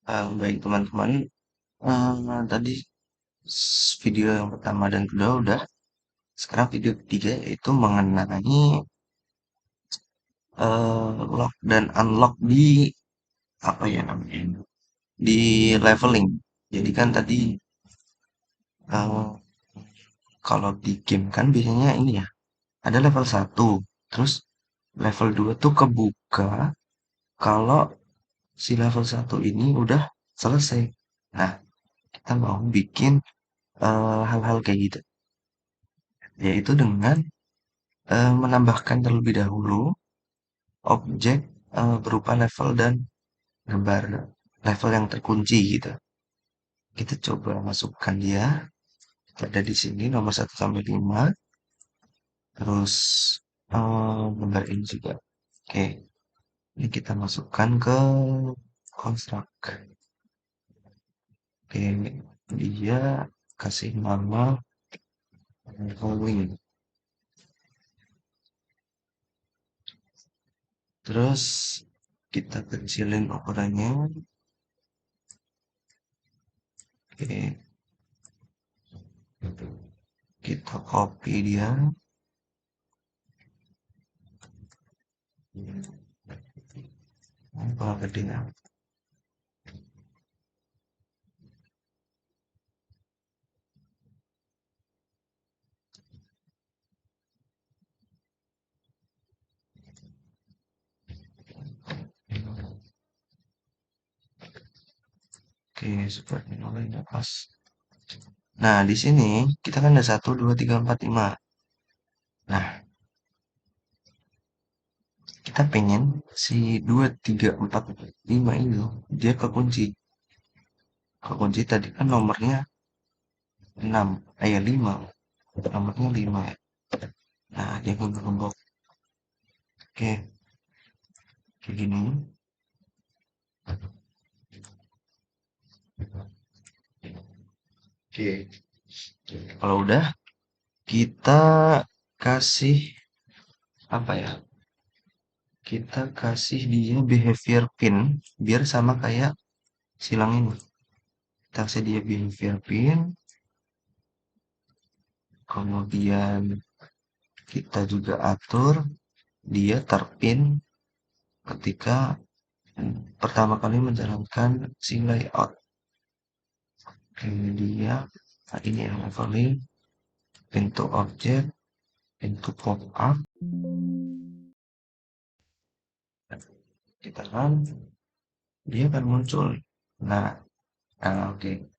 Baik teman-teman, tadi video yang pertama dan kedua udah. Sekarang video ketiga yaitu mengenai lock dan unlock di apa ya namanya di leveling. Jadi kan tadi eh, kalau di game kan biasanya ini ya ada level satu, terus level 2 tuh kebuka kalau si level satu ini udah selesai. Nah, kita mau bikin hal-hal kayak gitu, yaitu dengan menambahkan terlebih dahulu objek berupa level dan gambar level yang terkunci gitu. Kita coba masukkan dia. Ada di sini nomor 1 sampai 5. Terus gambar ini juga. Oke, ini kita masukkan ke construct. Oke, dia kasih nama following. Terus kita kecilin ukurannya. Oke, kita copy dia. Apa gede. Oke, seperti ini pas. Nah, di sini kita kan ada 1, 2, 3, 4, 5. Nah, kita pengen si 2, 3, 4, 5 ini dia kekunci. Kekunci tadi kan nomornya 6, 5. Nomornya 5 ya. Nah, dia gembok. Oke, kayak gini. Oke, kalau udah kita kasih apa ya? Kita kasih dia behavior pin biar sama kayak silang ini. Kita kasih dia behavior pin, kemudian kita juga atur dia terpin ketika pertama kali menjalankan si layout. Kemudian ini yang leveling, pintu objek, pintu pop up, kita kan dia akan muncul. Nah, oke.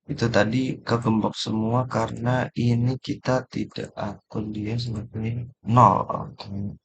Itu tadi kegembok semua karena ini kita tidak atur dia sebagai nol. Oke.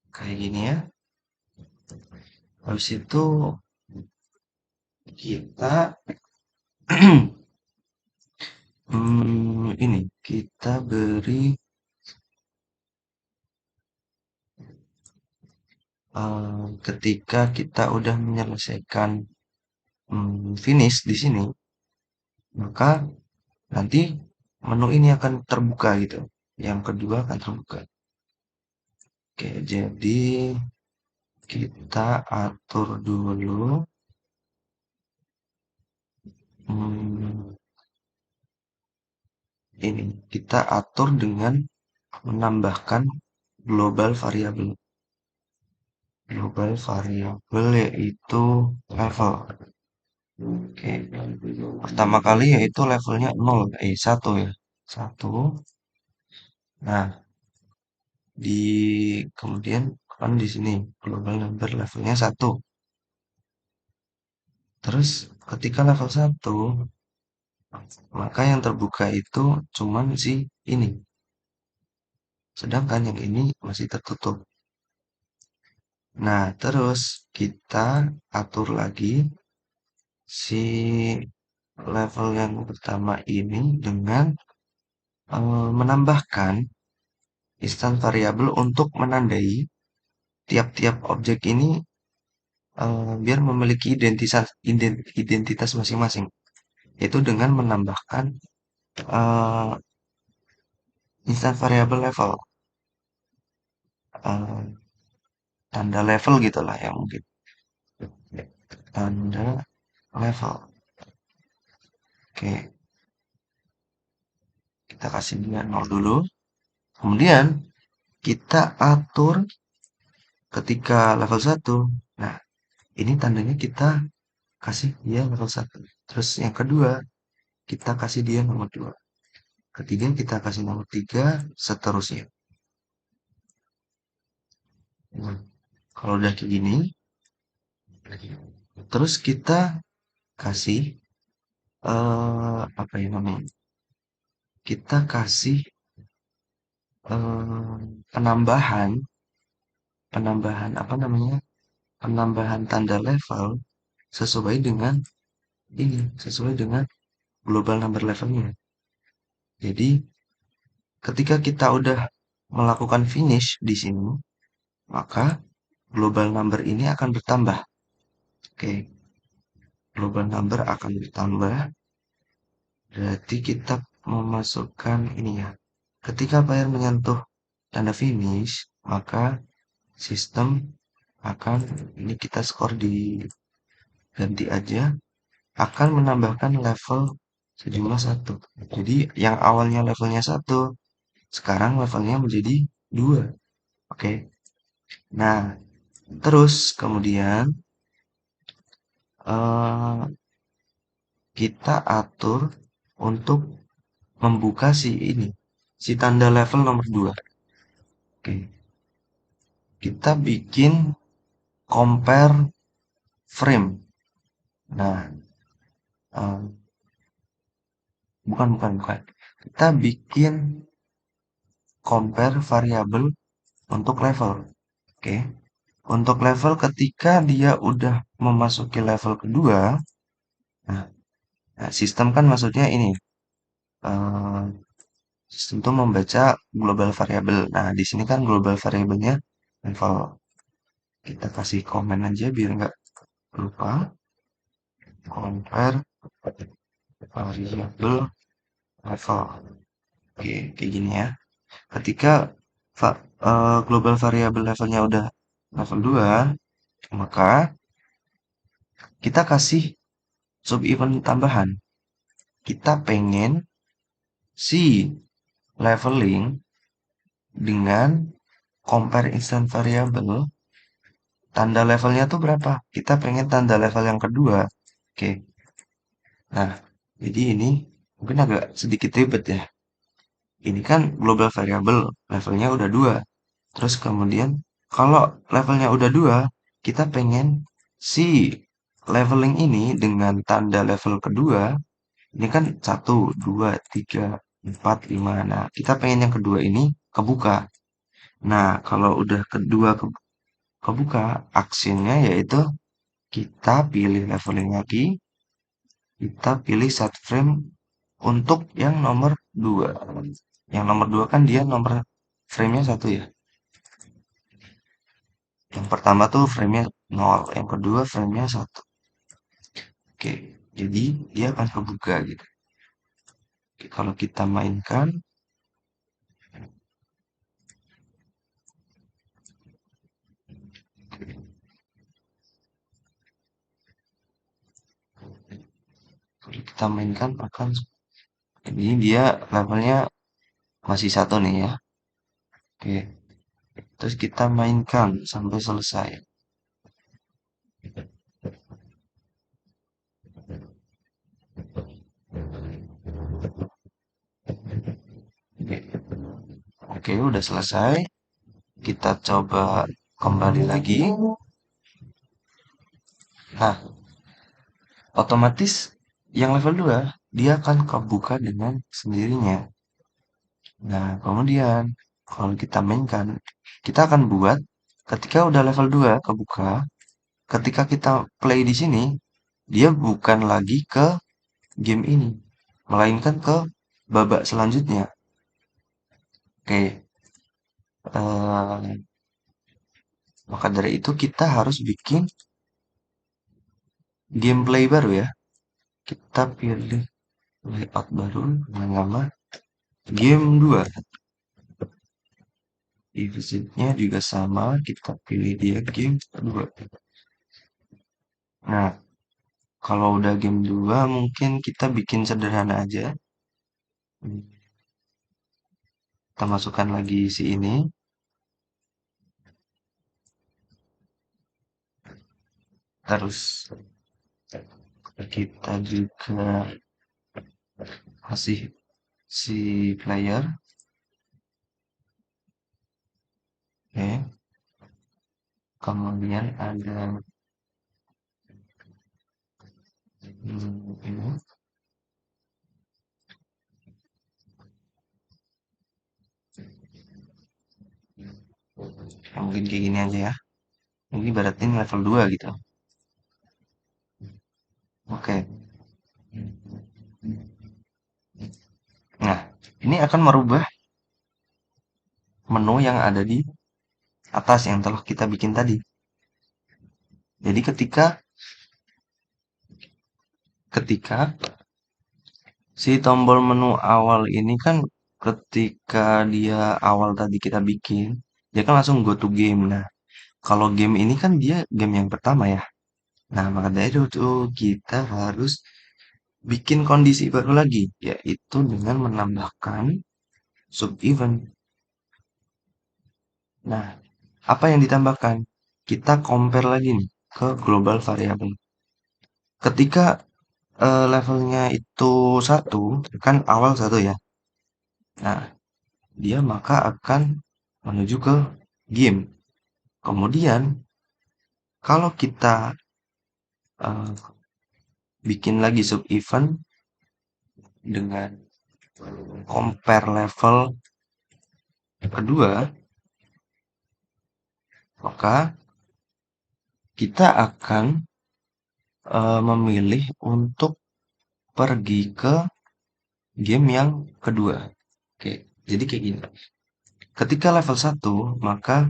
Kayak gini ya. Habis itu kita ini kita beri ketika kita udah menyelesaikan finish di sini, maka nanti menu ini akan terbuka gitu. Yang kedua akan terbuka. Oke, jadi kita atur dulu hmm, ini. Kita atur dengan menambahkan global variable. Global variable yaitu level. Oke, pertama kali yaitu levelnya 0, 1 ya. 1. Nah, di kemudian kan di sini global number levelnya 1. Terus ketika level 1, maka yang terbuka itu cuman si ini. Sedangkan yang ini masih tertutup. Nah, terus kita atur lagi si level yang pertama ini dengan menambahkan instan variabel untuk menandai tiap-tiap objek ini biar memiliki identitas masing-masing. Yaitu dengan menambahkan eh, instan variabel level. Eh, tanda level gitulah ya mungkin. Tanda level. Oke, kita kasih dia 0 dulu. Kemudian kita atur ketika level 1. Nah, ini tandanya kita kasih dia level 1. Terus yang kedua, kita kasih dia nomor 2. Ketiga, kita kasih nomor 3, seterusnya. Nah, kalau udah kayak gini, terus kita kasih apa ya namanya? Kita kasih penambahan penambahan apa namanya? Penambahan tanda level sesuai dengan ini, sesuai dengan global number levelnya. Jadi, ketika kita udah melakukan finish di sini, maka global number ini akan bertambah. Oke, global number akan bertambah. Berarti kita memasukkan ini ya. Ketika player menyentuh tanda finish, maka sistem akan ini kita skor di ganti aja akan menambahkan level sejumlah 1. Jadi yang awalnya levelnya 1 sekarang levelnya menjadi 2. Oke. Nah, terus kemudian eh, kita atur untuk membuka si ini, si tanda level nomor 2. Oke. Kita bikin compare frame. Nah, eh, bukan. Kita bikin compare variabel untuk level. Oke. Untuk level ketika dia udah memasuki level kedua, nah, sistem kan maksudnya ini, eh, sistem itu membaca global variable. Nah, di sini kan global variabelnya level. Kita kasih komen aja biar nggak lupa. Compare variable level. Oke, kayak gini ya. Ketika global variable levelnya udah level 2, maka kita kasih sub event tambahan. Kita pengen si leveling dengan compare instant variable, tanda levelnya tuh berapa? Kita pengen tanda level yang kedua. Oke. Nah, jadi ini mungkin agak sedikit ribet ya. Ini kan global variable, levelnya udah 2. Terus kemudian kalau levelnya udah 2, kita pengen si leveling ini dengan tanda level kedua, ini kan 1, 2, 3, 4, 5. Nah, kita pengen yang kedua ini kebuka. Nah, kalau udah kedua kebuka, actionnya yaitu kita pilih leveling lagi, kita pilih set frame untuk yang nomor 2. Yang nomor 2 kan dia nomor frame-nya 1 ya. Yang pertama tuh frame-nya 0, yang kedua frame-nya 1. Oke, jadi dia akan kebuka gitu. Oke, kalau kita mainkan, akan ini dia levelnya masih 1 nih ya. Oke, terus kita mainkan sampai selesai. Oke, oke, udah selesai. Kita coba kembali lagi. Nah, otomatis yang level 2 dia akan kebuka dengan sendirinya. Nah, kemudian kalau kita mainkan, kita akan buat ketika udah level 2 kebuka, ketika kita play di sini, dia bukan lagi ke game ini, melainkan ke babak selanjutnya. Oke, maka dari itu kita harus bikin gameplay baru ya. Kita pilih layout baru dengan nama game 2. Devisitnya juga sama, kita pilih dia game 2. Nah, kalau udah game 2 mungkin kita bikin sederhana aja. Kita masukkan lagi si ini. Terus kita juga kasih si player. Oke. Kemudian ada ini. Mungkin kayak gini aja ya. Ini baratin level 2 gitu. Oke. Nah, ini akan merubah menu yang ada di atas yang telah kita bikin tadi. Jadi ketika si tombol menu awal ini kan ketika dia awal tadi kita bikin, dia kan langsung go to game. Nah, kalau game ini kan dia game yang pertama ya. Nah, maka dari itu kita harus bikin kondisi baru lagi, yaitu dengan menambahkan sub event. Nah, apa yang ditambahkan? Kita compare lagi nih ke global variable. Ketika levelnya itu satu, kan awal satu ya. Nah, dia maka akan menuju ke game. Kemudian, kalau kita eh, bikin lagi sub event dengan compare level kedua, maka kita akan memilih untuk pergi ke game yang kedua. Oke, jadi kayak gini. Ketika level satu, maka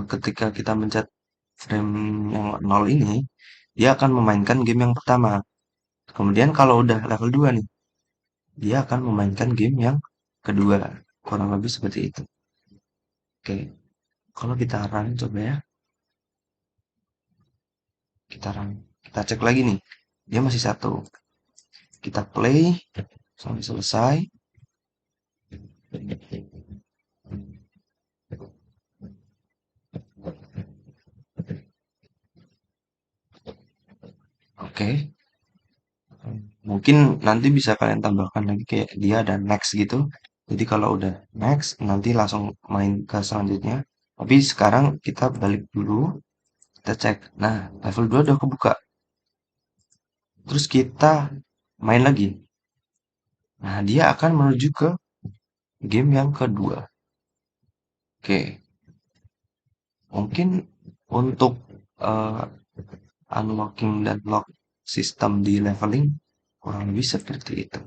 ketika kita mencet frame yang 0 ini, dia akan memainkan game yang pertama. Kemudian kalau udah level 2 nih, dia akan memainkan game yang kedua. Kurang lebih seperti itu. Oke, kalau kita run coba ya. Kita run. Kita cek lagi nih. Dia masih satu. Kita play sampai selesai. Oke. Mungkin nanti bisa kalian tambahkan lagi kayak dia ada next gitu. Jadi kalau udah next, nanti langsung main ke selanjutnya. Tapi sekarang kita balik dulu, kita cek. Nah, level 2 udah kebuka. Terus kita main lagi. Nah, dia akan menuju ke game yang kedua. Oke, mungkin untuk eh, unlocking dan lock sistem di leveling kurang lebih seperti itu.